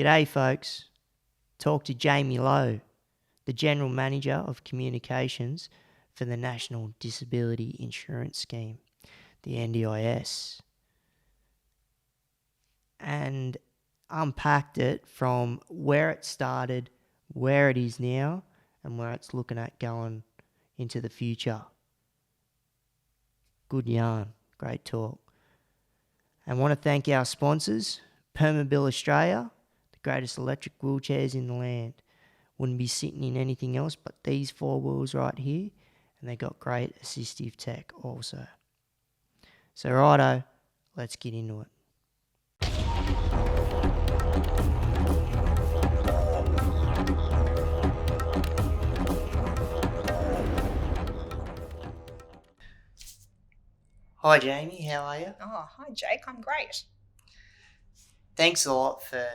G'day folks. Talk to Jamie Lowe, the General Manager of Communications for the National Disability Insurance Scheme, the NDIS. And unpacked it from where it started, where it is now, and where it's looking at going into the future. Good yarn, great talk. And want to thank our sponsors, Permobil Australia, the greatest electric wheelchairs in the land. Wouldn't be sitting in anything else but these four wheels right here, and they got great assistive tech also. So righto, let's get into it. Hi Jamie, how are you? Oh, hi Jake, I'm great. Thanks a lot for,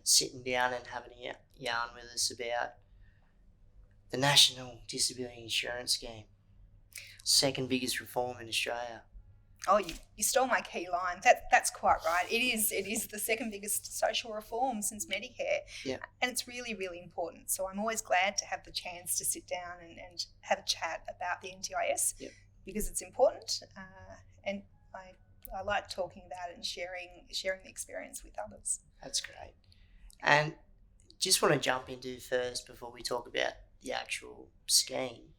sitting down and having a yarn with us about the National Disability Insurance Scheme. Second biggest reform in Australia. Oh, you stole my key line. That's quite right. It is the second biggest social reform since Medicare. Yeah. And it's really, really important. So I'm always glad to have the chance to sit down and have a chat about the NDIS because it's important. And I like talking about it and sharing the experience with others. That's great. And just want to jump into first before we talk about the actual scheme,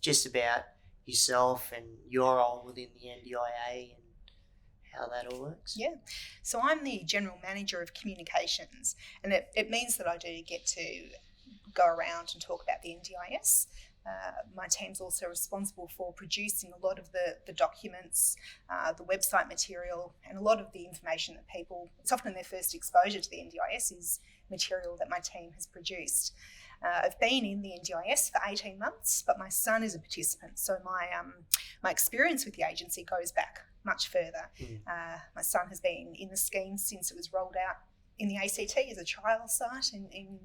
just about yourself and your role within the NDIA and how that all works. Yeah. So I'm the General Manager of Communications, and it means that I do get to go around and talk about the NDIS. My team's also responsible for producing a lot of the documents, the website material, and a lot of the information that people, it's often their first exposure to the NDIS is material that my team has produced. I've been in the NDIS for 18 months, but my son is a participant, so my experience with the agency goes back much further. My son has been in the scheme since it was rolled out in the ACT as a trial site in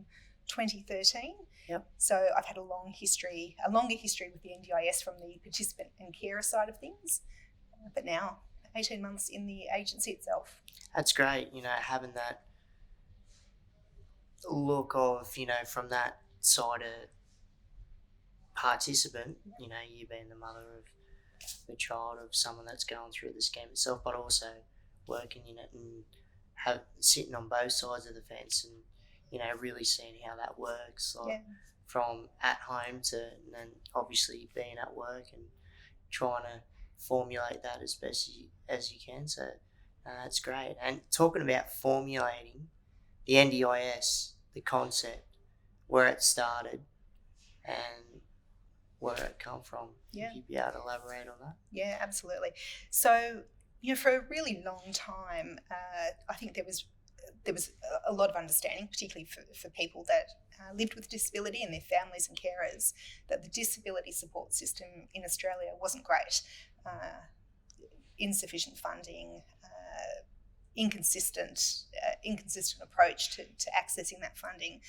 2013. Yep. So I've had a longer history with the NDIS from the participant and carer side of things, but now 18 months in the agency itself. That's great, having that look of, from that side of participant, you being the mother of the child of someone that's going through the scheme itself, but also working in it and sitting on both sides of the fence and really seeing how that works, from at home to then obviously being at work and trying to formulate that as best as you can. So that's great. And talking about formulating the NDIS, the concept, where it started and where it come from. Yeah. If you'd be able to elaborate on that. Yeah, absolutely. So, for a really long time, I think there was a lot of understanding, particularly for people that lived with disability and their families and carers, that the disability support system in Australia wasn't great. Insufficient funding, inconsistent approach to accessing that funding.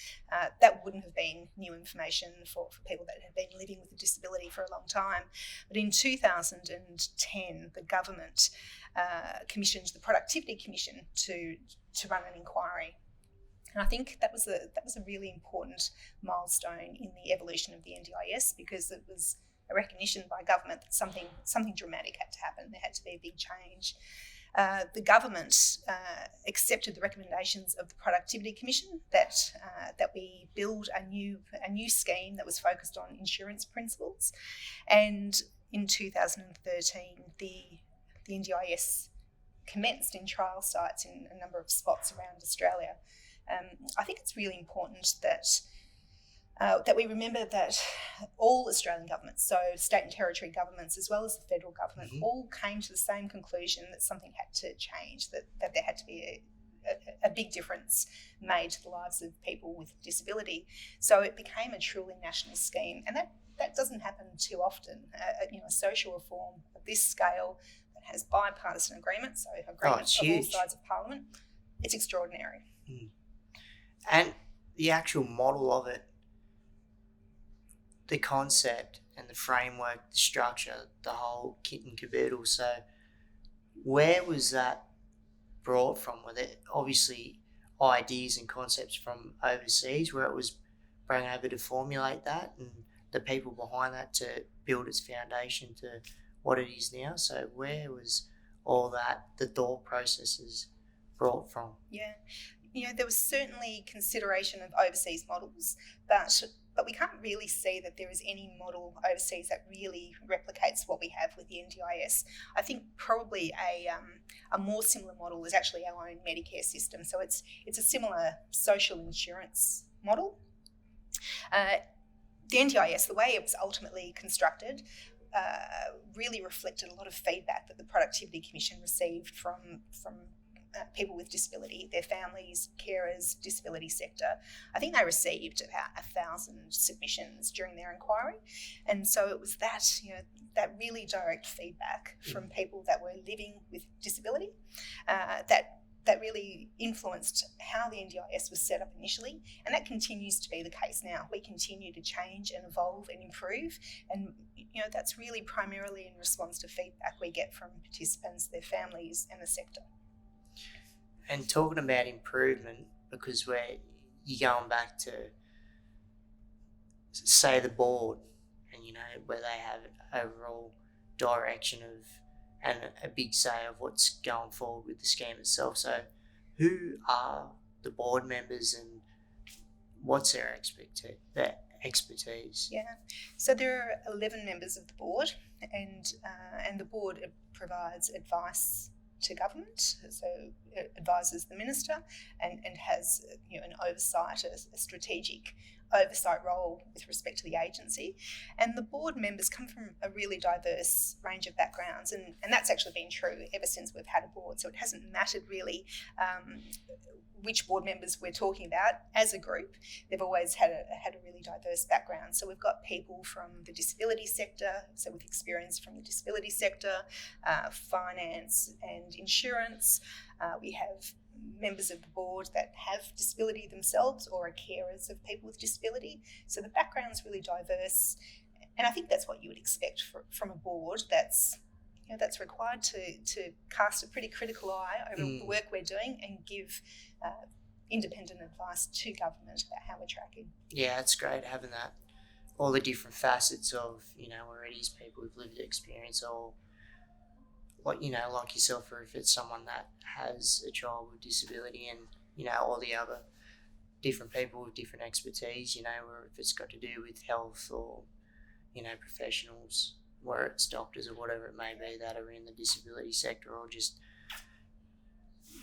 That wouldn't have been new information for people that had been living with a disability for a long time. But in 2010, the government commissioned the Productivity Commission to run an inquiry. And I think that was a really important milestone in the evolution of the NDIS, because it was a recognition by government that something dramatic had to happen. There had to be a big change. The government accepted the recommendations of the Productivity Commission that we build a new scheme that was focused on insurance principles. And in 2013, the NDIS commenced in trial sites in a number of spots around Australia. I think it's really important that we remember that all Australian governments, so state and territory governments as well as the federal government, all came to the same conclusion that something had to change, that there had to be a big difference made to the lives of people with disability. So it became a truly national scheme, and that doesn't happen too often. A social reform of this scale that has bipartisan agreement, so agreement of all sides of Parliament, it's extraordinary. And the actual model of it, the concept and the framework, the structure, the whole kit and caboodle. So where was that brought from? Were there, obviously, ideas and concepts from overseas where it was brought over to formulate that, and the people behind that to build its foundation to what it is now. So where was all that, the thought processes brought from? Yeah. There was certainly consideration of overseas models, but we can't really see that there is any model overseas that really replicates what we have with the NDIS. I think probably a more similar model is actually our own Medicare system. So it's a similar social insurance model. The NDIS, the way it was ultimately constructed, really reflected a lot of feedback that the Productivity Commission received from people with disability, their families, carers, disability sector. I think they received about 1,000 submissions during their inquiry. And so it was that really direct feedback from people that were living with disability that really influenced how the NDIS was set up initially. And that continues to be the case now. We continue to change and evolve and improve. And that's really primarily in response to feedback we get from participants, their families, and the sector. And talking about improvement, because you're going back to, say, the board, and where they have an overall direction of and a big say of what's going forward with the scheme itself. So who are the board members and what's their expertise? Yeah, so there are 11 members of the board, and the board provides advice to government, so it advises the minister and has an oversight, a strategic oversight role with respect to the agency. And the board members come from a really diverse range of backgrounds, and that's actually been true ever since we've had a board. So it hasn't mattered really which board members we're talking about. As a group, they've always had a really diverse background. So we've got people from the disability sector, so with experience from the disability sector, finance and insurance. We have members of the board that have disability themselves or are carers of people with disability. So the background's really diverse, and I think that's what you would expect from a board that's required to cast a pretty critical eye over the work we're doing and give independent advice to government about how we're tracking. Yeah, it's great having that, all the different facets of, where it is people with lived experience, or like yourself, or if it's someone that has a child with disability, and all the other different people with different expertise, or if it's got to do with health or professionals, where it's doctors or whatever it may be that are in the disability sector, or just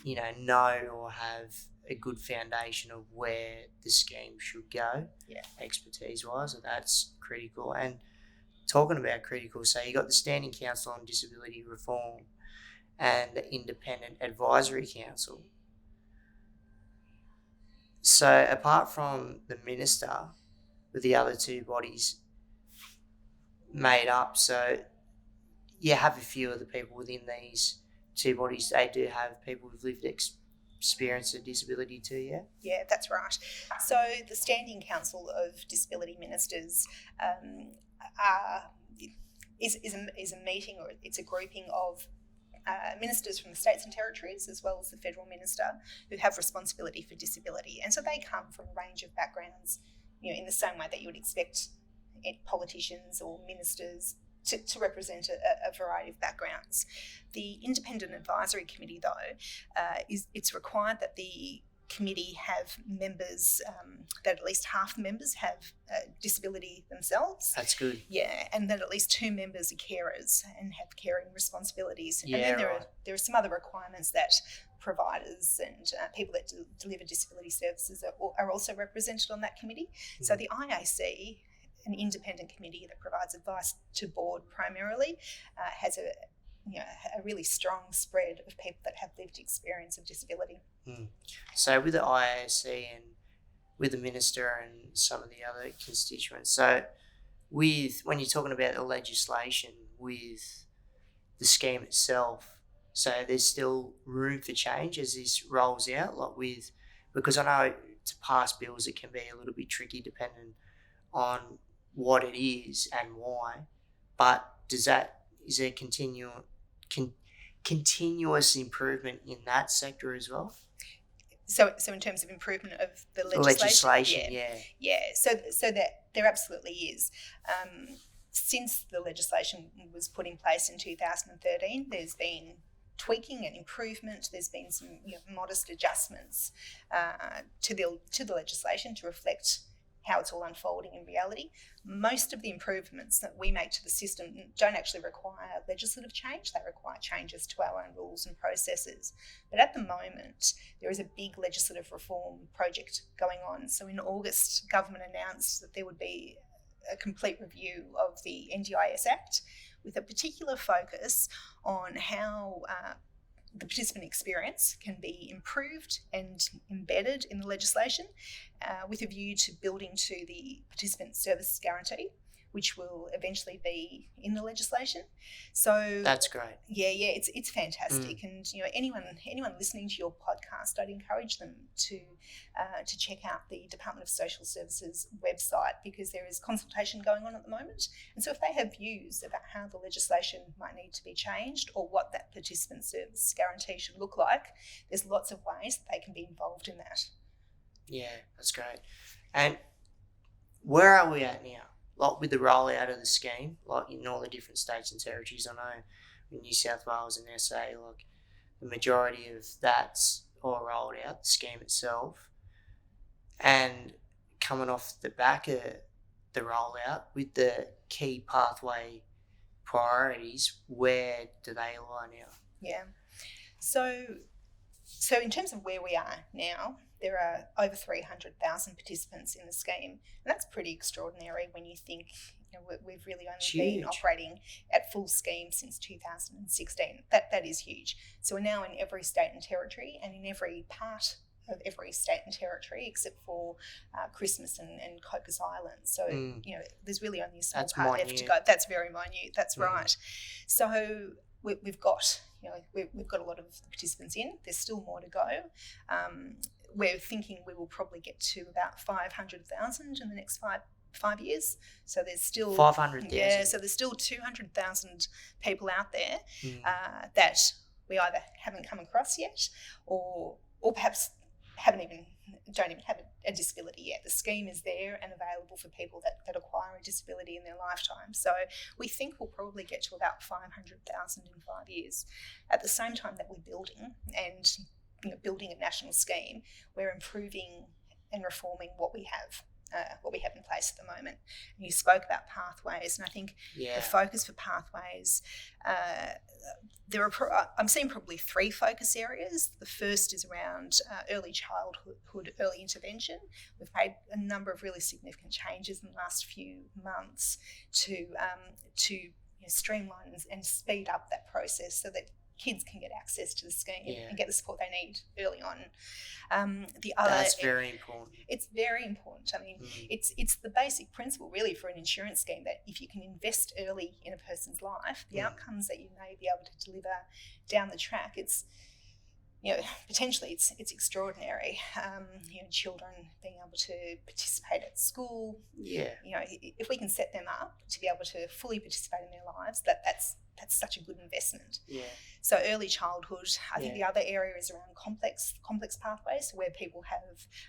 know or have a good foundation of where the scheme should go, expertise wise. So that's critical. And talking about critical, so you got the Standing Council on Disability Reform and the Independent Advisory Council. So apart from the minister, with the other two bodies made up, so you have a few of the people within these two bodies, they do have people with lived experience of disability too, yeah? Yeah, that's right. So the Standing Council of Disability Ministers is a meeting, or it's a grouping of ministers from the states and territories, as well as the federal minister, who have responsibility for disability. And so they come from a range of backgrounds, in the same way that you would expect politicians or ministers to represent a variety of backgrounds. The Independent Advisory Committee, though, it's required that the committee have members, that at least half the members have disability themselves. That's good. Yeah, and that at least 2 members are carers and have caring responsibilities. Yeah, and then right. there are some other requirements that providers and people that deliver disability services are also represented on that committee. So the IAC, an independent committee that provides advice to board primarily, has a really strong spread of people that have lived experience of disability. So with the IAC and with the minister and some of the other constituents, so when you're talking about the legislation with the scheme itself, so there's still room for change as this rolls out, because I know to pass bills it can be a little bit tricky depending on what it is and why, but is there continuous improvement in that sector as well? So in terms of improvement of the legislation, yeah. So that there absolutely is. Since the legislation was put in place in 2013, there's been tweaking and improvement. There's been some modest adjustments to the legislation to reflect how it's all unfolding in reality. Most of the improvements that we make to the system don't actually require legislative change. They require changes to our own rules and processes. But at the moment, there is a big legislative reform project going on. So in August, government announced that there would be a complete review of the NDIS Act with a particular focus on how the participant experience can be improved and embedded in the legislation with a view to building to the participant service guarantee, which will eventually be in the legislation. So that's great. Yeah, it's fantastic. And anyone listening to your podcast, I'd encourage them to check out the Department of Social Services website, because there is consultation going on at the moment. And so if they have views about how the legislation might need to be changed or what that participant service guarantee should look like, there's lots of ways that they can be involved in that. Yeah, that's great. And where are we at now? Like with the rollout of the scheme, like in all the different states and territories, I know in New South Wales and SA, like the majority of that's all rolled out, the scheme itself. And coming off the back of the rollout with the key pathway priorities, where do they lie now? Yeah. So in terms of where we are now, there are over 300,000 participants in the scheme, and that's pretty extraordinary when you think we've really only been operating at full scheme since 2016. That is huge. So we're now in every state and territory, and in every part of every state and territory except for Christmas and Cocos Island. So there's really only a small part left to go. That's very minute. That's right. So we've got we've got a lot of participants in. There's still more to go. We're thinking we will probably get to about 500,000 in the next five years. So there's still 500,000. Yeah, so there's still 200,000 people out there that we either haven't come across yet, or perhaps don't even have a disability yet. The scheme is there and available for people that acquire a disability in their lifetime. So we think we'll probably get to about 500,000 in 5 years. At the same time that we're building and building a national scheme, we're improving and reforming what we have in place at the moment. And you spoke about pathways, and I think the focus for pathways, I'm seeing probably three focus areas. The first is around early childhood, early intervention. We've made a number of really significant changes in the last few months to streamline and speed up that process so that kids can get access to the scheme and get the support they need early on. That's very important. It's very important. I mean, it's the basic principle really for an insurance scheme that if you can invest early in a person's life, the outcomes that you may be able to deliver down the track, it's potentially it's extraordinary. Children being able to participate at school. Yeah. If we can set them up to be able to fully participate in their lives, that's such a good investment. Yeah. So early childhood, I think the other area is around complex pathways, where people have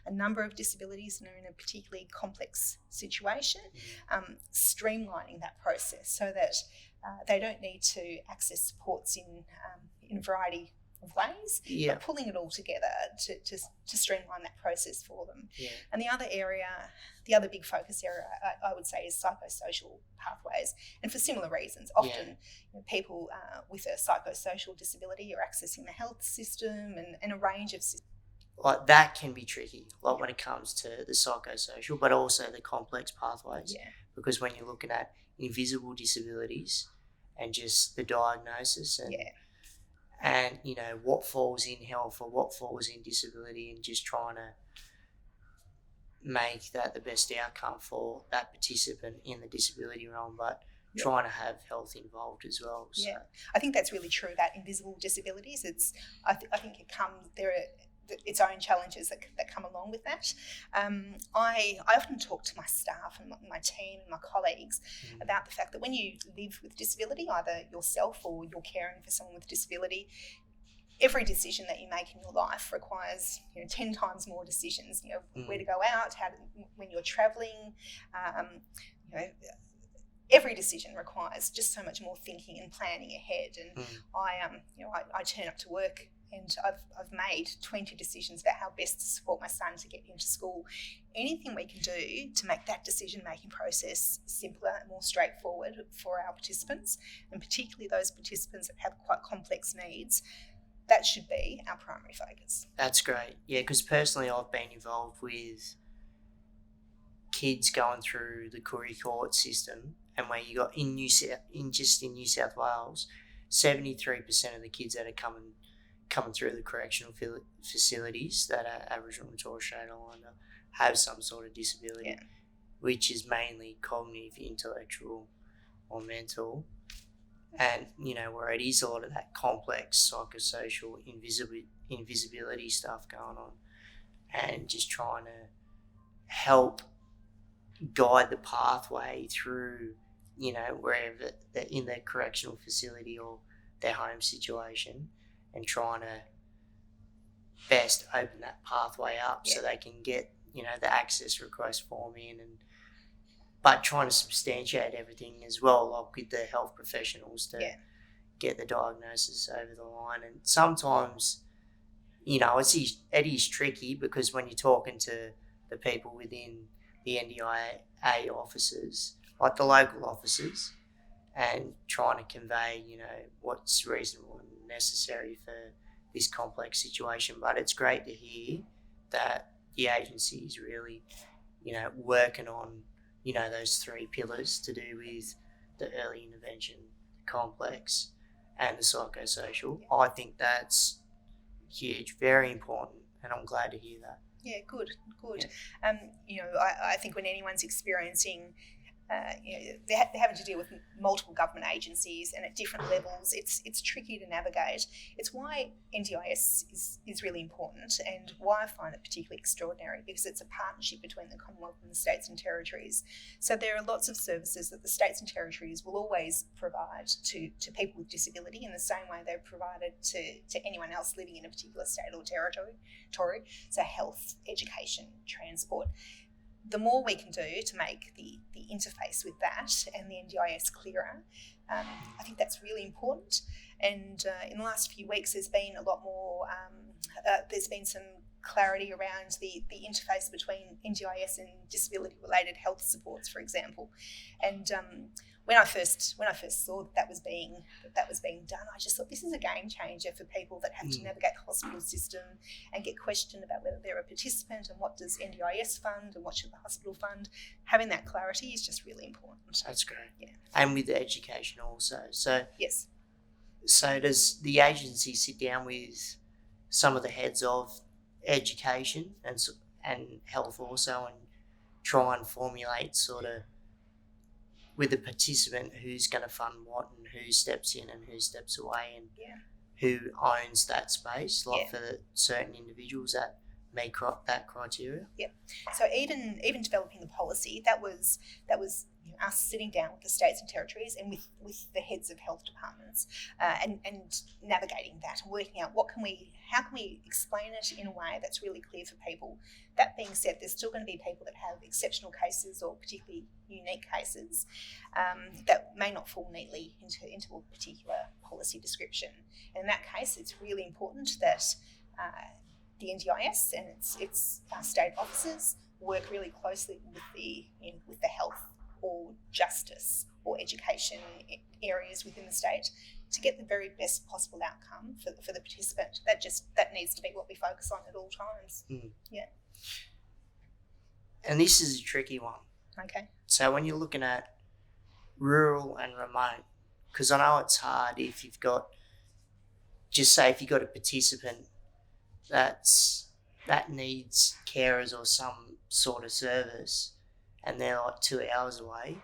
a number of disabilities and are in a particularly complex situation. Streamlining that process so that they don't need to access supports in a variety of ways, but pulling it all together to streamline that process for them. Yeah. And the other big focus area, I would say, is psychosocial pathways. And for similar reasons, often people with a psychosocial disability are accessing the health system and a range of systems. Like that can be tricky, when it comes to the psychosocial, but also the complex pathways. Yeah. Because when you're looking at invisible disabilities and just the diagnosis and what falls in health or what falls in disability, and just trying to make that the best outcome for that participant in the disability realm, but trying to have health involved as well. So. Yeah, I think that's really true about invisible disabilities. I think there are its own challenges that come along with that. I often talk to my staff and my team and my colleagues about the fact that when you live with disability, either yourself or you're caring for someone with disability, every decision that you make in your life requires 10 times more decisions. Where to go out, when you're travelling. Every decision requires just so much more thinking and planning ahead. And I turn up to work and I've made 20 decisions about how best to support my son to get into school. Anything we can do to make that decision-making process simpler and more straightforward for our participants, and particularly those participants that have quite complex needs, that should be our primary focus. That's great. Yeah, because personally I've been involved with kids going through the Koori court system, and where you got in New South Wales, 73% of the kids that are coming through the correctional facilities that are Aboriginal and Torres Strait Islander have some sort of disability, which is mainly cognitive, intellectual or mental. And, where it is a lot of that complex psychosocial invisibility stuff going on, and just trying to help guide the pathway through, wherever they're in their correctional facility or their home situation, and trying to best open that pathway up so they can get, the access request form in, but trying to substantiate everything as well, like with the health professionals to get the diagnosis over the line. And sometimes, it is tricky, because when you're talking to the people within the NDIA offices, like the local offices, and trying to convey, what's reasonable and necessary for this complex situation. But it's great to hear that the agency is really, working on, those three pillars to do with the early intervention, the complex, and the psychosocial. I think that's huge, very important, and I'm glad to hear that. Yeah, good. Yeah. I think when anyone's experiencing, they're having to deal with multiple government agencies and at different levels, it's tricky to navigate. It's why NDIS is really important, and why I find it particularly extraordinary, because it's a partnership between the Commonwealth and the states and territories. So there are lots of services that the states and territories will always provide to people with disability in the same way they've provided to anyone else living in a particular state or territory. So health, education, transport. The more we can do to make the interface with that and the NDIS clearer, I think that's really important. And in the last few weeks, there's been a lot more, there's been some clarity around the interface between NDIS and disability-related health supports, for example. And when I first saw that was being done, I just thought, this is a game changer for people that have to navigate the hospital system and get questioned about whether they're a participant and what does NDIS fund and what should the hospital fund. Having that clarity is just really important. That's great. Yeah. And with the education also. So yes. So does the agency sit down with some of the heads of education and health also, and try and formulate sort of with the participant who's going to fund what, and who steps in and who steps away, and who owns that space, like for the certain individuals that meet that criteria? Yeah. So even developing the policy, that was us sitting down with the states and territories and with the heads of health departments, and navigating that and working out how can we explain it in a way that's really clear for people. That being said, there's still going to be people that have exceptional cases or particularly unique cases that may not fall neatly into a particular policy description. And in that case, it's really important that the NDIS and its state officers work really closely with the health or justice or education areas within the state to get the very best possible outcome for the participant. That needs to be what we focus on at all times. Yeah. And this is a tricky one. Okay. So when you're looking at rural and remote, because I know it's hard if you've got a participant that needs carers or some sort of service, and they're like 2 hours away,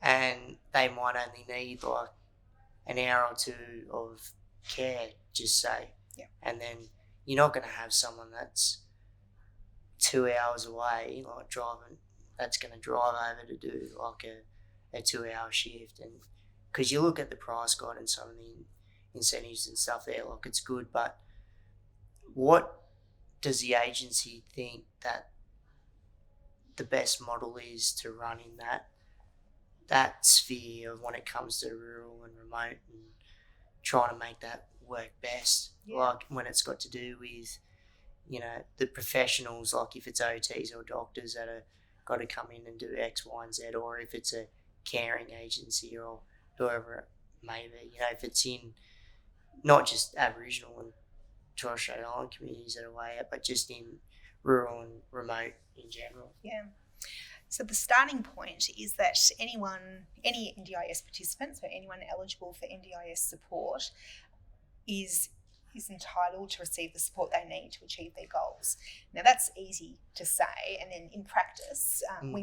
and they might only need like an hour or two of care, just say. Yeah. And then you're not going to have someone that's 2 hours away, like driving, that's going to drive over to do like a 2 hour shift. And because you look at the price guide and some of the incentives and stuff there. Like, it's good, but what does the agency think that the best model is to run in that sphere of when it comes to rural and remote, and trying to make that work best? Like, when it's got to do with, the professionals, like if it's OTs or doctors that are got to come in and do X, Y, and Z, or if it's a caring agency or whoever it may be. If it's in not just Aboriginal and Torres Strait Island communities that are way out, but just in rural and remote in general. Yeah. So the starting point is that any NDIS participant, so anyone eligible for NDIS support, is entitled to receive the support they need to achieve their goals. Now, that's easy to say, and then in practice,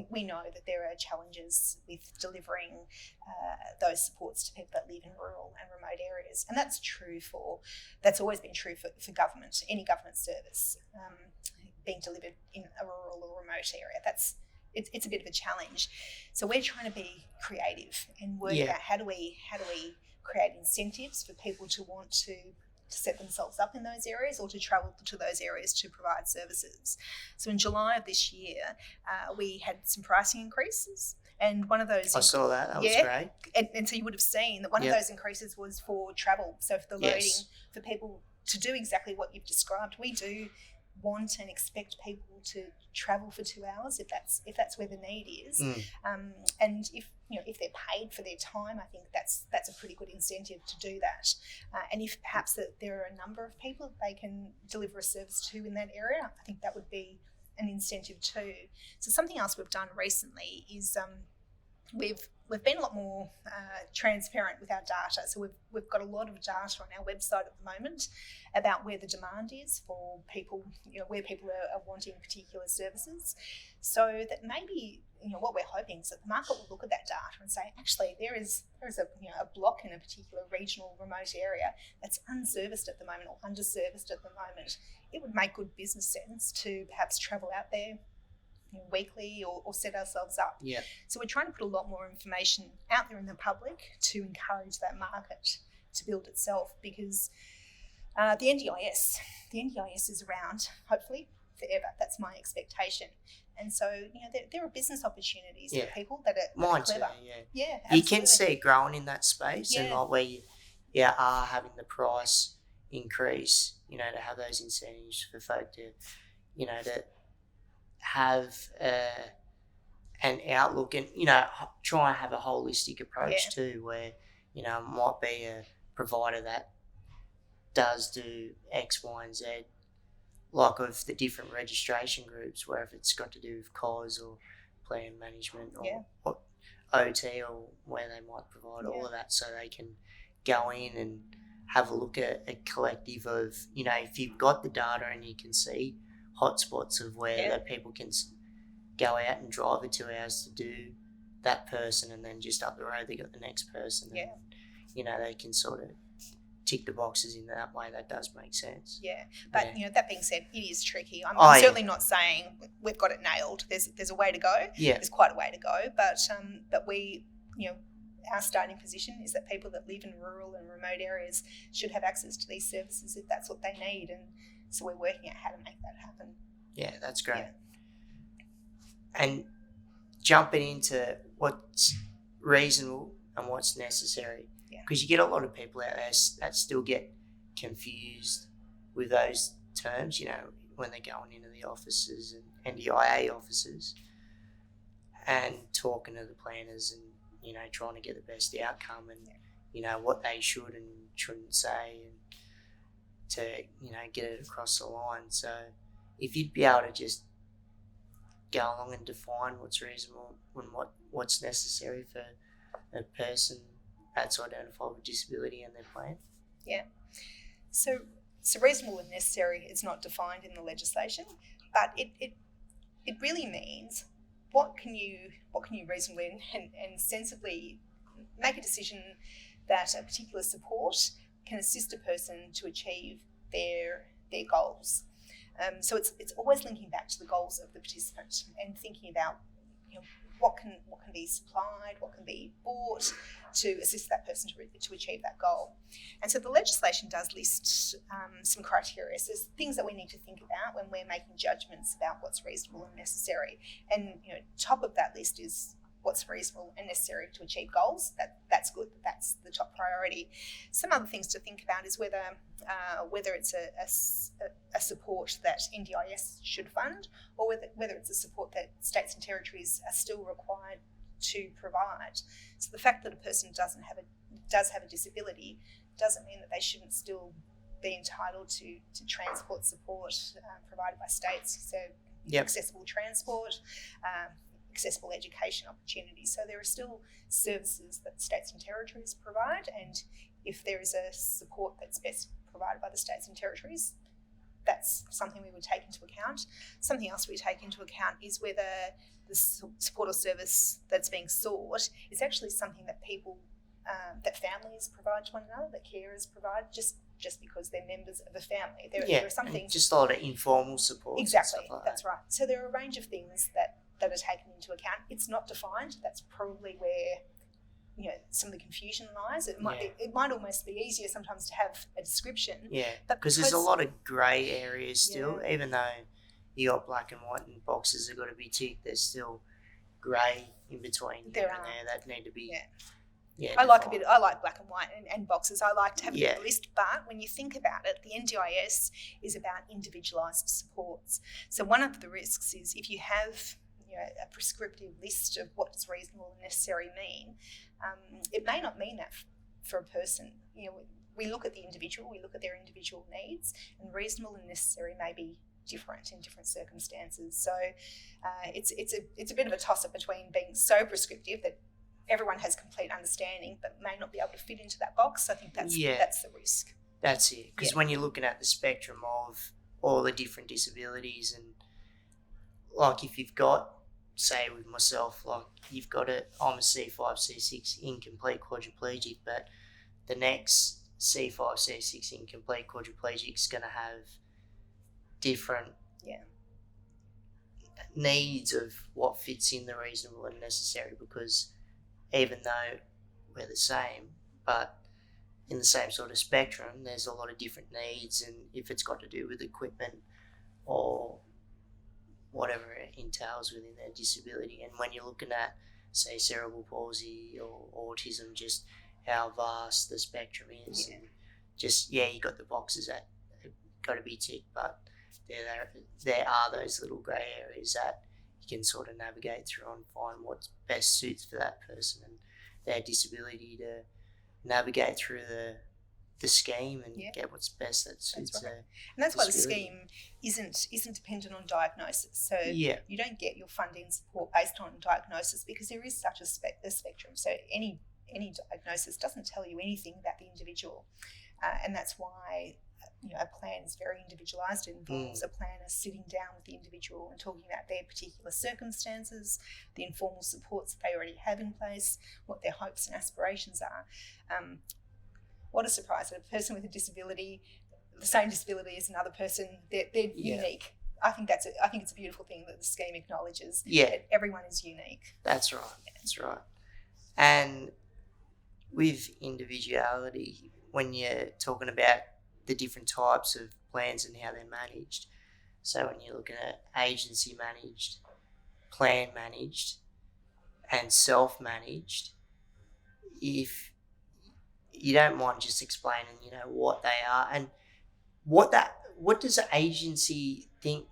we know that there are challenges with delivering those supports to people that live in rural and remote areas, and that's always been true for government, any government service being delivered in a rural or remote area. It's a bit of a challenge. So we're trying to be creative and work out how do we create incentives for people to want to set themselves up in those areas or to travel to those areas to provide services. So in July of this year, we had some pricing increases, and one of those... I saw that. That was great. And so you would have seen that one of those increases was for travel. So for the loading, for people to do exactly what you've described. We do want and expect people to travel for 2 hours if that's where the need is, and if they're paid for their time, I think that's a pretty good incentive to do that. And if perhaps that there are a number of people that they can deliver a service to in that area, I think that would be an incentive too. So something else we've done recently is we've been a lot more transparent with our data. So we've got a lot of data on our website at the moment about where the demand is for people, where people are wanting particular services. So that maybe, what we're hoping is that the market will look at that data and say, actually, there is a block in a particular regional remote area that's unserviced at the moment or underserviced at the moment. It would make good business sense to perhaps travel out there weekly or set ourselves up. Yeah. So we're trying to put a lot more information out there in the public to encourage that market to build itself, because the NDIS is around, hopefully, forever. That's my expectation. And so, there are business opportunities for people that are clever. Yeah, absolutely. You can see it growing in that space, and like where you are having the price increase, to have those incentives for folk to, to have an outlook and, try and have a holistic approach too, where, might be a provider that does do X, Y, and Z, like of the different registration groups, where if it's got to do with COS or plan management or OT, or where they might provide all of that, so they can go in and have a look at a collective of, if you've got the data and you can see hotspots of where that people can go out and drive for 2 hours to do that person, and then just up the road they got the next person. And, they can sort of tick the boxes in that way. That does make sense. Yeah, but that being said, it is tricky. I'm certainly not saying we've got it nailed. There's a way to go. Yeah, there's quite a way to go. But we, our starting position is that people that live in rural and remote areas should have access to these services if that's what they need, and so we're working out how to make that happen. Yeah, that's great. Yeah. And jumping into what's reasonable and what's necessary, because you get a lot of people out there that still get confused with those terms, when they're going into the offices and NDIA offices and talking to the planners and, trying to get the best outcome and, what they should and shouldn't say, and to, get it across the line. So if you'd be able to just go along and define what's reasonable and what's necessary for a person that's identified with disability and their plan. Yeah. So reasonable and necessary is not defined in the legislation, but it really means what can you reasonably and sensibly make a decision that a particular support can assist a person to achieve their goals. So it's always linking back to the goals of the participant and thinking about what can be supplied, what can be bought to assist that person to achieve that goal. And so the legislation does list some criteria. So there's things that we need to think about when we're making judgments about what's reasonable and necessary. And top of that list is what's reasonable and necessary to achieve goals. That's good. That's the top priority. Some other things to think about is whether it's a support that NDIS should fund, or whether it's a support that states and territories are still required to provide. So the fact that a person does have a disability doesn't mean that they shouldn't still be entitled to transport support provided by states. So accessible transport, accessible education opportunities. So there are still services that states and territories provide, and if there is a support that's best provided by the states and territories, that's something we would take into account. Something else we take into account is whether the support or service that's being sought is actually something that people, that families provide to one another, that carers provide, just because they're members of a family. There are some things, just a lot of informal support. Exactly, Like that's right. So there are a range of things that are taken into account. It's not defined. That's probably where some of the confusion lies. It might almost be easier sometimes to have a description. Yeah, because there's a lot of grey areas still, even though you got black and white and boxes have got to be ticked, there's still grey in between here and there that need to be. I like black and white and boxes. I like to have a big list, but when you think about it, the NDIS is about individualised supports. So one of the risks is if you have a prescriptive list of what does reasonable and necessary mean, it may not mean that for a person. We look at the individual, we look at their individual needs, and reasonable and necessary may be different in different circumstances. So it's a bit of a toss-up between being so prescriptive that everyone has complete understanding but may not be able to fit into that box. I think that's the risk. That's it. Because when you're looking at the spectrum of all the different disabilities, and like if you've got, say with myself, like you've got I'm a C5, C6 incomplete quadriplegic, but the next C5, C6 incomplete quadriplegic is going to have different needs of what fits in the reasonable and necessary, because even though we're the same, but in the same sort of spectrum, there's a lot of different needs, and if it's got to do with equipment or whatever it entails within their disability. And when you're looking at, say, cerebral palsy or autism, just how vast the spectrum is, and just you got the boxes that have got to be ticked, but there are those little grey areas that you can sort of navigate through and find what best suits for that person and their disability to navigate through the scheme and get what's best that suits them. And that's why the scheme isn't dependent on diagnosis. So you don't get your funding support based on diagnosis, because there is such a spectrum. So any diagnosis doesn't tell you anything about the individual, and that's why a plan is very individualised. It involves a planner sitting down with the individual and talking about their particular circumstances, the informal supports that they already have in place, what their hopes and aspirations are. What a surprise that a person with a disability, the same disability as another person, they're unique. I think it's a beautiful thing that the scheme acknowledges that everyone is unique. That's right. And with individuality, when you're talking about the different types of plans and how they're managed, so when you're looking at agency managed, plan managed, and self-managed, if you don't mind just explaining, what they are and what does the agency think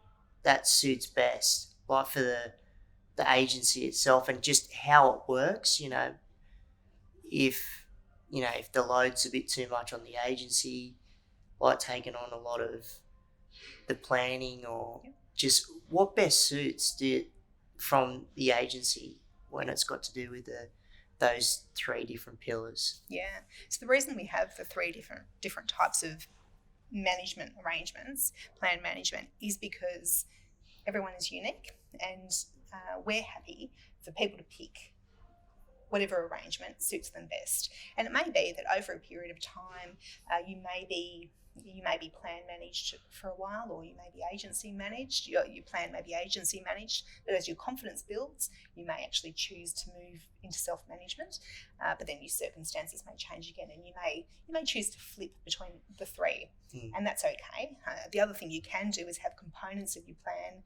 that suits best, like for the agency itself, and just how it works, if the load's a bit too much on the agency, like taking on a lot of the planning, or just what best suits from the agency when it's got to do with those three different pillars. So the reason we have the three different types of management arrangements, plan management, is because everyone is unique, and we're happy for people to pick whatever arrangement suits them best. And it may be that over a period of time you may be you may be plan managed for a while, or you may be agency managed. Your plan may be agency managed, but as your confidence builds, you may actually choose to move into self-management. But then your circumstances may change again, and you may choose to flip between the three, and that's okay. The other thing you can do is have components of your plan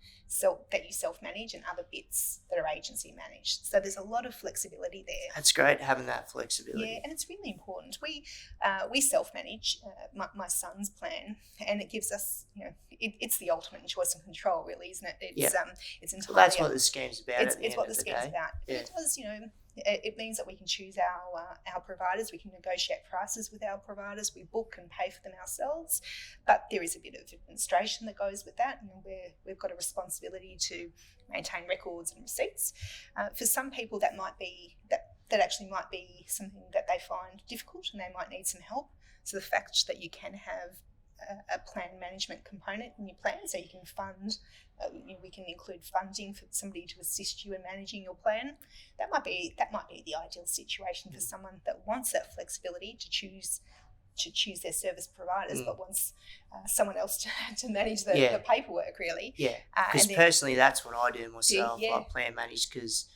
that you self-manage, and other bits that are agency managed. So there's a lot of flexibility there. That's great, having that flexibility. Yeah, and it's really important. We self-manage my son's plan, and it gives us, it's the ultimate choice and control, really, isn't it? It's entirely. Well, that's what the scheme's about. It's what the scheme's about. Yeah. It does, it means that we can choose our providers. We can negotiate prices with our providers. We book and pay for them ourselves, but there is a bit of administration that goes with that. We've got a responsibility to maintain records and receipts. For some people, that actually might be something that they find difficult, and they might need some help. So the fact that you can have a plan management component in your plan, so you can fund, we can include funding for somebody to assist you in managing your plan. That might be the ideal situation for someone that wants that flexibility to choose their service providers, but wants someone else to manage the paperwork, really. Yeah, because personally, that's what I do myself. I plan manage because,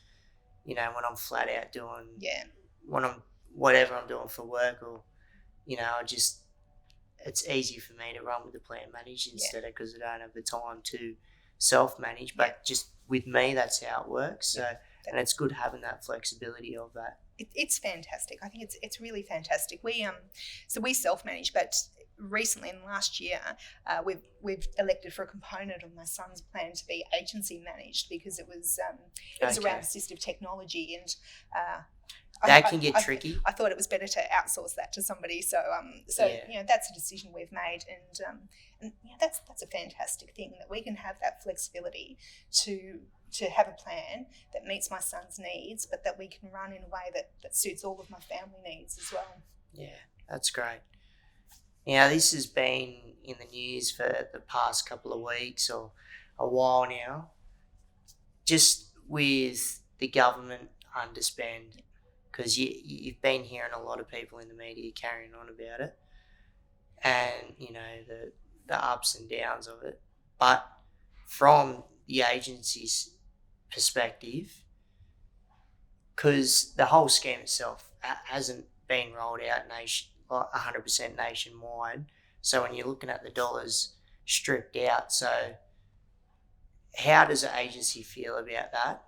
when I'm flat out doing, whatever I'm doing for work, or, it's easy for me to run with the plan manage instead of, because I don't have the time to self-manage. But just with me, that's how it works. So, and it's good having that flexibility of that. It's fantastic. I think it's really fantastic. We self-manage, but recently in the last year, we've elected for a component of my son's plan to be agency managed, because it was around assistive technology, and that can get tricky. I thought it was better to outsource that to somebody. So that's a decision we've made, and that's a fantastic thing, that we can have that flexibility to have a plan that meets my son's needs, but that we can run in a way that suits all of my family needs as well. Yeah, that's great. Now, this has been in the news for the past couple of weeks or a while now, just with the government underspend, because you've been hearing a lot of people in the media carrying on about it, and, the ups and downs of it. But from the agency's perspective, because the whole scheme itself hasn't been rolled out 100% nationwide, so when you're looking at the dollars stripped out, so how does the agency feel about that,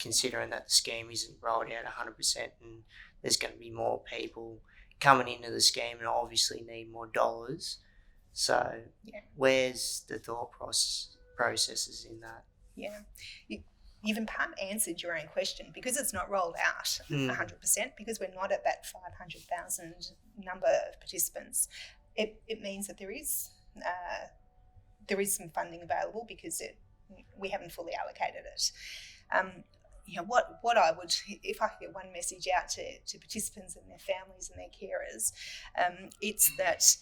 considering that the scheme isn't rolled out 100% and there's going to be more people coming into the scheme and obviously need more dollars? So where's the thought processes in that? Yeah, you've in part answered your own question, because it's not rolled out 100%, because we're not at that 500,000 number of participants. It means that there is some funding available, because we haven't fully allocated it. What I would, if I could get one message out to participants and their families and their carers, it's that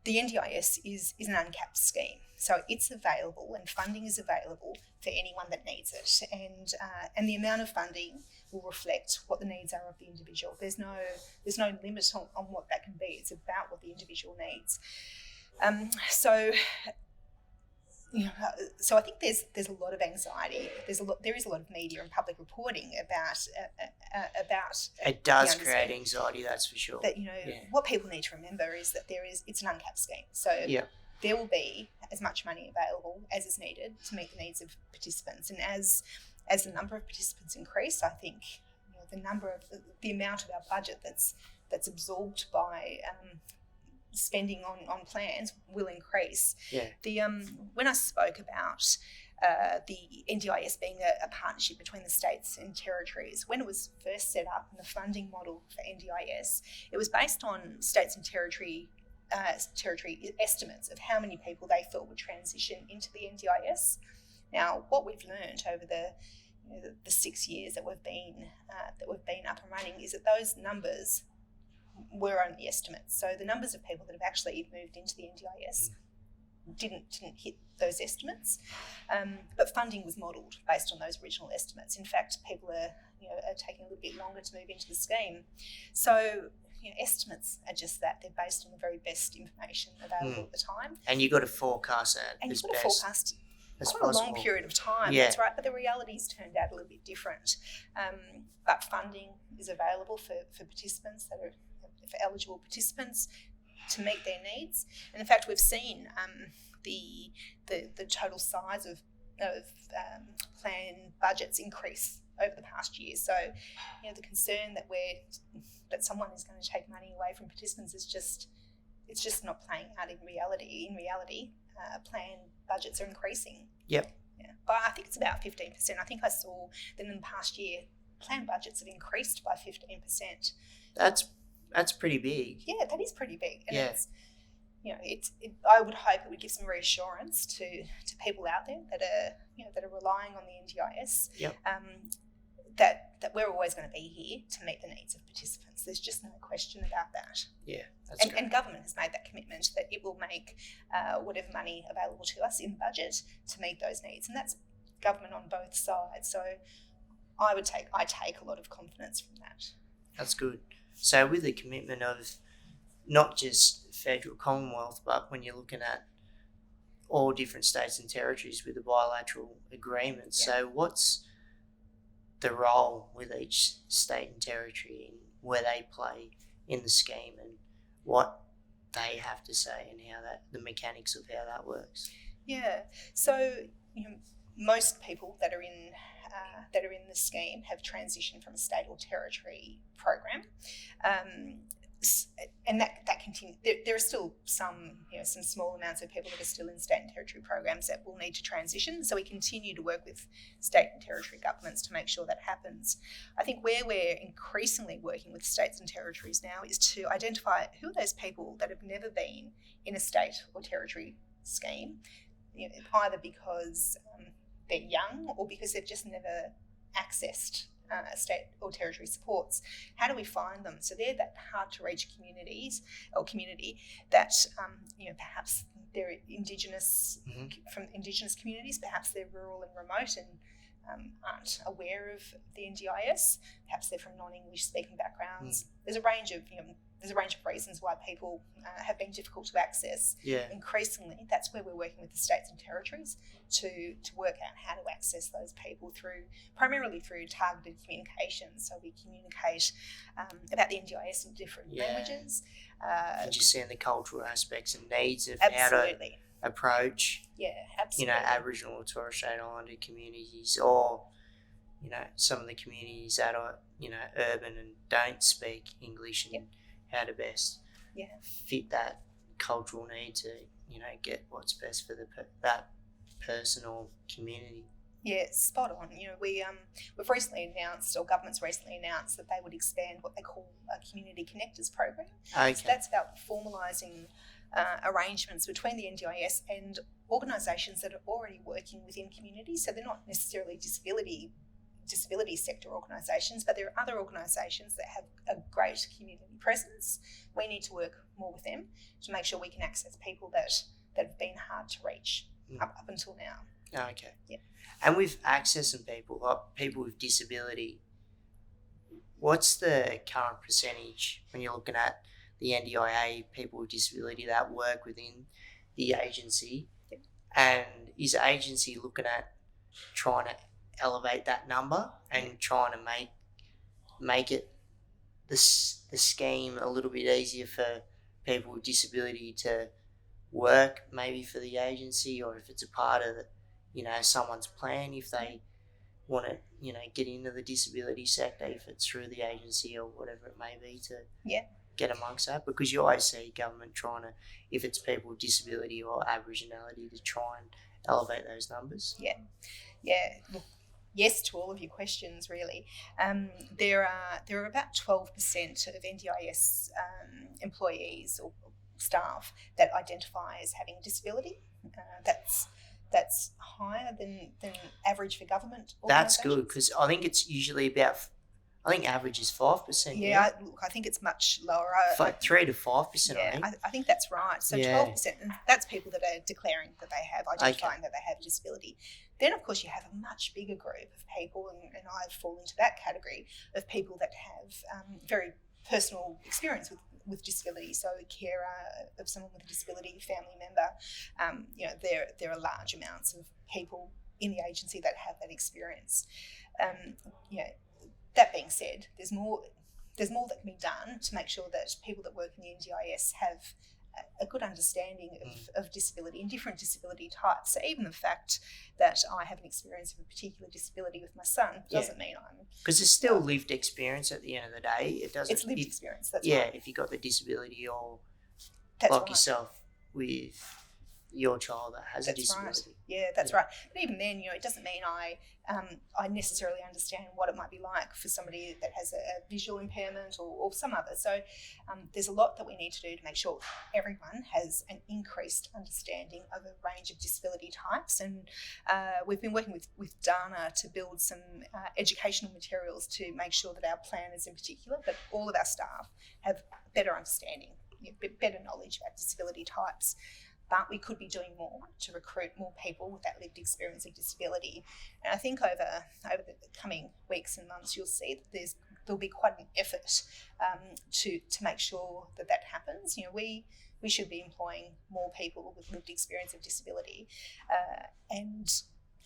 the NDIS is an uncapped scheme, so it's available, and funding is available for anyone that needs it, and the amount of funding will reflect what the needs are of the individual. There's no limit on what that can be. It's about what the individual needs. So I think there's a lot of anxiety. There is a lot of media and public reporting about. It does create anxiety, that's for sure. That what people need to remember is that it's an uncapped scheme. So there will be as much money available as is needed to meet the needs of participants, and as the number of participants increase, I think the amount of our budget that's absorbed by spending on plans will increase. When I spoke about the NDIS being a partnership between the states and territories, when it was first set up, and the funding model for NDIS, it was based on states and territory estimates of how many people they thought would transition into the NDIS. Now, what we've learned over the 6 years that we've been up and running is that those numbers were only estimates. So the numbers of people that have actually moved into the NDIS didn't hit those estimates, but funding was modelled based on those original estimates. In fact, people are taking a little bit longer to move into the scheme. So estimates are just that. They're based on the very best information available at the time. And you've got to forecast that And as you've got to best forecast as quite a possible. long period of time. Yeah. That's right, but the reality's turned out a little bit different. But funding is available for participants that are for eligible participants to meet their needs. And in fact, we've seen the total size of plan budgets increase over the past year. So, the concern that someone is going to take money away from participants is just not playing out in reality. In reality, plan budgets are increasing. Yep. Yeah. But I think it's about 15%. I think I saw that in the past year, plan budgets have increased by 15%. That's pretty big. Yeah, that is pretty big. And yeah. I would hope it would give some reassurance to people out there that are relying on the NDIS. Yep. That we're always going to be here to meet the needs of participants. There's just no question about that. Yeah, that's great. And government has made that commitment that it will make whatever money available to us in budget to meet those needs, and that's government on both sides. So I take a lot of confidence from that. That's good. So with the commitment of not just federal Commonwealth, but when you're looking at all different states and territories with a bilateral agreement, so what's the role with each state and territory and where they play in the scheme and what they have to say and how the mechanics of how that works? Yeah. So most people that are in the scheme have transitioned from a state or territory program, and that continues. There are still some small amounts of people that are still in state and territory programs that will need to transition. So we continue to work with state and territory governments to make sure that happens. I think where we're increasingly working with states and territories now is to identify who are those people that have never been in a state or territory scheme, either because they're young or because they've just never accessed state or territory supports. How do we find them? So they're that hard to reach community that perhaps they're Indigenous from Indigenous communities, perhaps they're rural and remote and aren't aware of the NDIS. Perhaps they're from non-English speaking backgrounds. There's a range of reasons why people have been difficult to access. Yeah. Increasingly, that's where we're working with the states and territories to work out how to access those people primarily through targeted communication. So we communicate about the NDIS in different languages. And just seeing the cultural aspects and needs of absolutely. How to approach, absolutely. Aboriginal or Torres Strait Islander communities, or some of the communities that are urban and don't speak English, and how to best fit that cultural need to get what's best for that person or community. Yeah, spot on. We've recently announced, or government's recently announced, that they would expand what they call a Community Connectors program. Okay. So that's about formalising arrangements between the NDIS and organisations that are already working within communities. So they're not necessarily disability sector organisations, but there are other organisations that have a great community presence. We need to work more with them to make sure we can access people that have been hard to reach up until now. Okay. Yeah. And with accessing people, like people with disability, what's the current percentage when you're looking at the NDIA, people with disability that work within the agency? Yep. And is the agency looking at trying to elevate that number and trying to make it the scheme a little bit easier for people with disability to work, maybe for the agency, or if it's a part of someone's plan, if they want to get into the disability sector, if it's through the agency or whatever it may be, to get amongst that? Because you always see government trying to, if it's people with disability or Aboriginality, to try and elevate those numbers. Look, yes to all of your questions, really. There are about 12% of NDIS employees or staff that identify as having disability. That's higher than average for government organisations. That's good, because I think it's usually I think average is 5%. Yeah, I think it's much lower. Like 3 to 5%. Yeah, I think that's right. So 12%, and that's people that are declaring that they have, identifying that they have a disability. Then, of course, you have a much bigger group of people, and I fall into that category of people that have very personal experience with disability. So a carer of someone with a disability, family member, there are large amounts of people in the agency that have that experience. That being said, there's more that can be done to make sure that people that work in the NDIS have a good understanding of disability and different disability types. So even the fact that I have an experience of a particular disability with my son doesn't mean I'm... Because it's still lived experience at the end of the day. It doesn't... It's lived experience, that's right. right. If you've got the disability or that's like right. yourself with your child that has a disability. Right. Yeah, that's right. But even then, it doesn't mean I necessarily understand what it might be like for somebody that has a visual impairment or some other. So there's a lot that we need to do to make sure everyone has an increased understanding of a range of disability types. And we've been working with Dana to build some educational materials to make sure that our planners in particular, but all of our staff have better understanding, better knowledge about disability types. But we could be doing more to recruit more people with that lived experience of disability. And I think over the coming weeks and months, you'll see that there'll be quite an effort to make sure that happens. We should be employing more people with lived experience of disability, and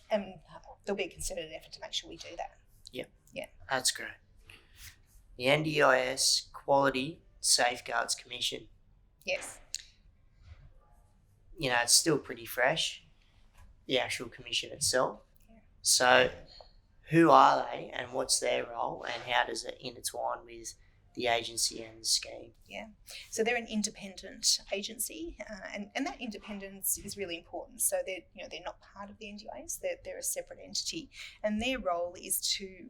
there'll be a concerted effort to make sure we do that. Yeah, that's great. The NDIS Quality Safeguards Commission. Yes. It's still pretty fresh, the actual commission itself. Yeah. So who are they and what's their role and how does it intertwine with the agency and the scheme? Yeah, so they're an independent agency, and that independence is really important. So they're not part of the NDIS, they're a separate entity, and their role is to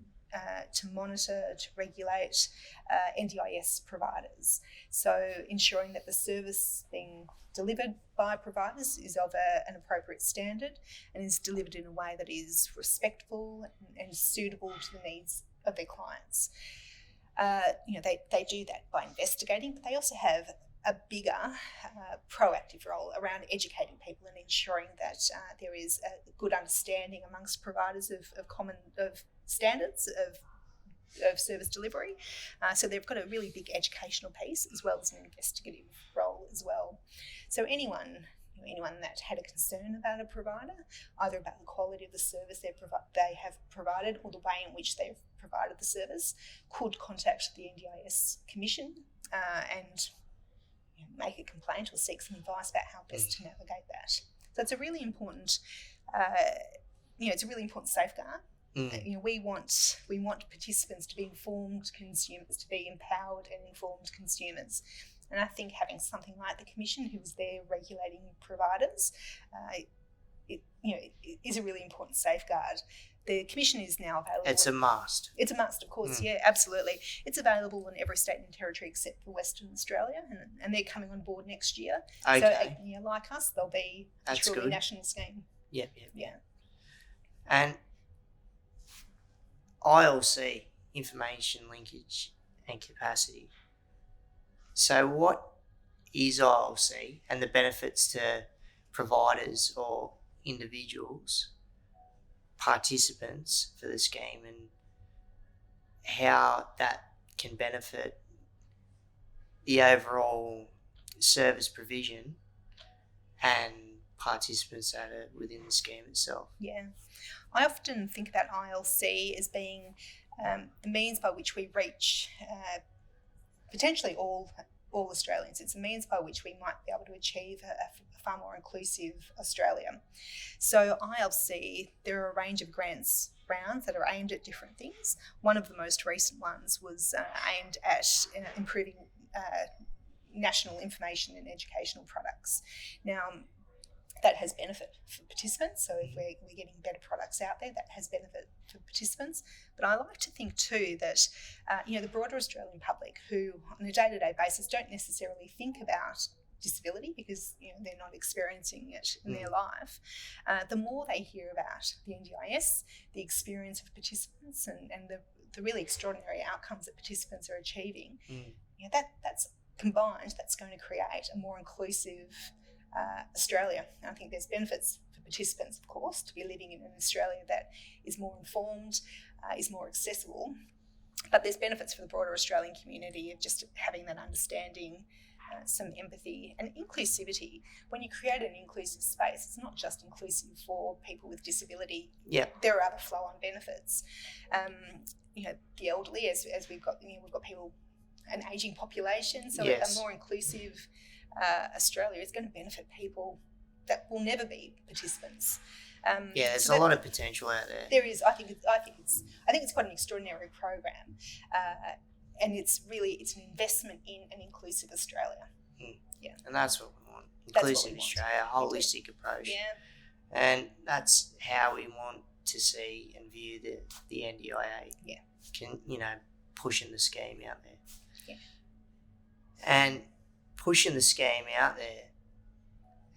monitor, to regulate NDIS providers. So ensuring that the service being delivered by providers is of an appropriate standard and is delivered in a way that is respectful and suitable to the needs of their clients. They do that by investigating, but they also have a bigger proactive role around educating people and ensuring that there is a good understanding amongst providers of standards of service delivery. So they've got a really big educational piece as well as an investigative role as well. So anyone that had a concern about a provider, either about the quality of the service they have provided or the way in which they've provided the service, could contact the NDIS Commission and make a complaint or seek some advice about how best to navigate that. So it's a really important, safeguard. We want participants to be informed consumers, to be empowered and informed consumers. And I think having something like the Commission, who is there regulating providers, it is a really important safeguard. The Commission is now available. It's a must. It's a must, of course, yeah, absolutely. It's available in every state and territory except for Western Australia, and they're coming on board next year. Okay. So, like us, they'll be a truly national scheme. Yeah. And ILC, information linkage and capacity. So what is ILC and the benefits to providers or individuals, participants for the scheme, and how that can benefit the overall service provision and participants that are within the scheme itself? Yeah. I often think about ILC as being the means by which we reach potentially all Australians. It's a means by which we might be able to achieve a far more inclusive Australia. So ILC, there are a range of grants rounds that are aimed at different things. One of the most recent ones was aimed at improving national information and educational products. Now, that has benefit for participants. So if we're getting better products out there, that has benefit for participants. But I like to think too that, the broader Australian public, who on a day-to-day basis don't necessarily think about disability because they're not experiencing it in their life, the more they hear about the NDIS, the experience of participants and the really extraordinary outcomes that participants are achieving, that's combined, that's going to create a more inclusive Australia. And I think there's benefits for participants, of course, to be living in an Australia that is more informed, is more accessible, But there's benefits for the broader Australian community of just having that understanding, some empathy and inclusivity. When you create an inclusive space, it's not just inclusive for people with disability. Yeah. There are other flow-on benefits. The elderly, as we've got people, an ageing population, so Yes. a more inclusive Australia is going to benefit people that will never be participants. There's a lot of potential out there. There is. I think it's quite an extraordinary program, and it's an investment in an inclusive Australia. Yeah, and that's what we want. Inclusive Australia, holistic approach. Yeah, and that's how we want to see and view the NDIA. Yeah, pushing the scheme out there. Yeah, and pushing the scheme out there,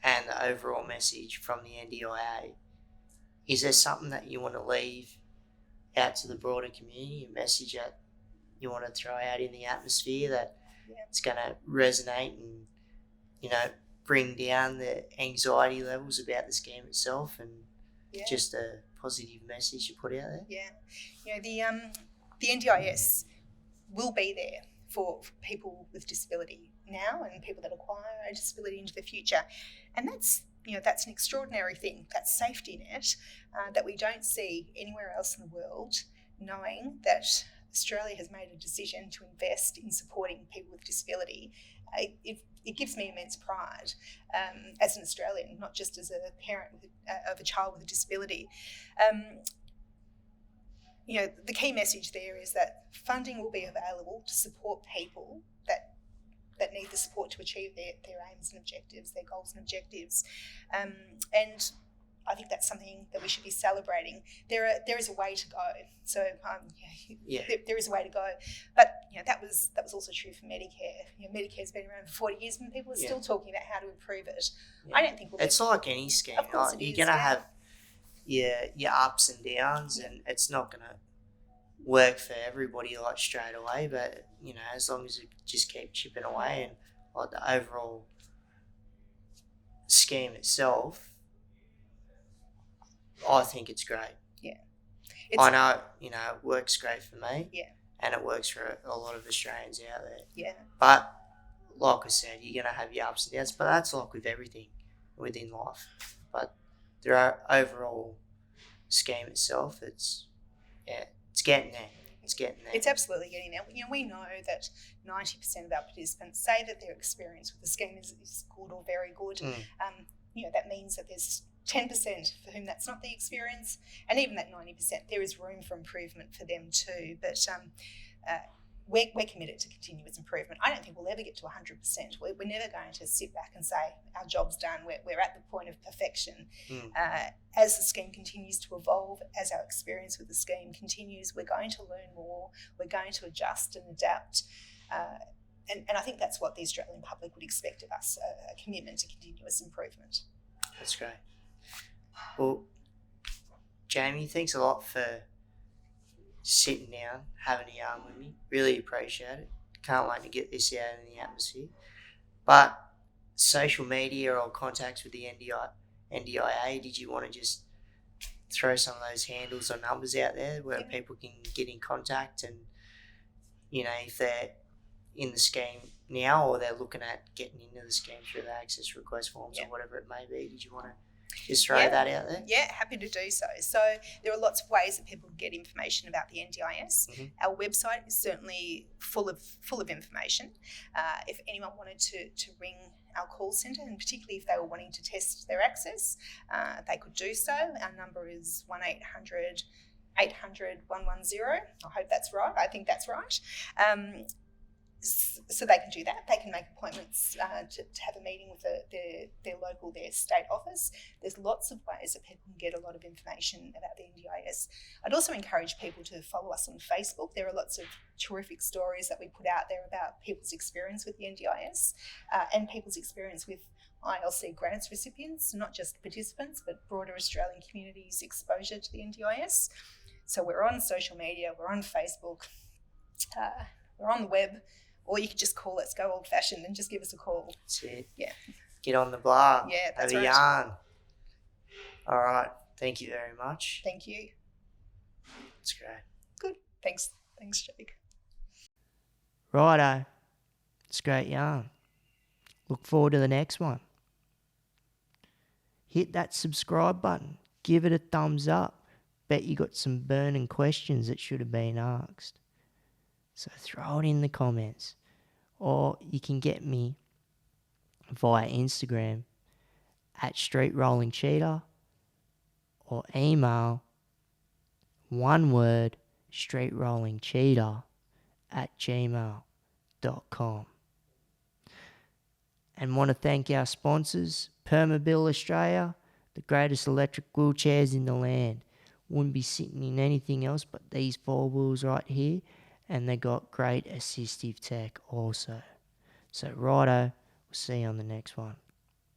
and the overall message from the NDIA. Is there something that you want to leave out to the broader community, a message that you want to throw out in the atmosphere that it's going to resonate and, bring down the anxiety levels about the scheme itself, and just a positive message to put out there? Yeah. The NDIS will be there for people with disability now and people that acquire a disability into the future. And that's an extraordinary thing, that safety net that we don't see anywhere else in the world, knowing that Australia has made a decision to invest in supporting people with disability. It gives me immense pride as an Australian, not just as a parent of a child with a disability. The key message there is that funding will be available to support people that need the support to achieve their aims and objectives, their goals and objectives. And I think that's something that we should be celebrating. There is a way to go. So there is a way to go. But that was also true for Medicare. Medicare's been around for 40 years and people are still talking about how to improve it. I don't think it's like any scheme. Of course you're going to have your ups and downs, and it's not going to work for everybody like straight away, but as long as you just keep chipping away, and like the overall scheme itself, I think it's great. I know it works great for me, and it works for a lot of Australians out there, but like I said, you're going to have your ups and downs, but that's like with everything within life. But the overall scheme itself, it's getting there. It's absolutely getting there. We know that 90% of our participants say that their experience with the scheme is good or very good. That means that there's 10% for whom that's not the experience, and even that 90%, there is room for improvement for them too. But we're committed to continuous improvement. I don't think we'll ever get to 100%. We're never going to sit back and say our job's done. We're at the point of perfection. As the scheme continues to evolve, as our experience with the scheme continues, we're going to learn more. We're going to adjust and adapt. And I think that's what the Australian public would expect of us, a commitment to continuous improvement. That's great. Well, Jamie, thanks a lot for sitting down, having a yarn with me. Really appreciate it. Can't wait to get this out in the atmosphere. But social media or contacts with the NDIA, did you want to just throw some of those handles or numbers out there where people can get in contact, and if they're in the scheme now or they're looking at getting into the scheme through the access request forms or whatever it may be, did you want to just throw that out there? Yeah, happy to do so. So there are lots of ways that people can get information about the NDIS. Our website is certainly full of information. If anyone wanted to ring our call centre, and particularly if they were wanting to test their access, they could do so. Our number is 1800 800 110. I hope that's right. I think that's right. So they can do that. They can make appointments to have a meeting with their state office. There's lots of ways that people can get a lot of information about the NDIS. I'd also encourage people to follow us on Facebook. There are lots of terrific stories that we put out there about people's experience with the NDIS and people's experience with ILC grants recipients, not just participants, but broader Australian communities' exposure to the NDIS. So we're on social media, we're on Facebook, we're on the web, or you could just call us, go old-fashioned and just give us a call. That's it. Yeah. Get on the bar. Yeah, that's have a yarn. All right. Thank you very much. Thank you. That's great. Good. Thanks. Thanks, Jake. Righto. It's great yarn. Look forward to the next one. Hit that subscribe button. Give it a thumbs up. Bet you got some burning questions that should have been asked. So throw it in the comments. Or you can get me via Instagram at Street Rolling Cheetah, or email one word streetrollingcheetah@gmail.com. And want to thank our sponsors, Permobil Australia, the greatest electric wheelchairs in the land. Wouldn't be sitting in anything else but these 4 wheels right here, and they got great assistive tech also. So righto, we'll see you on the next one.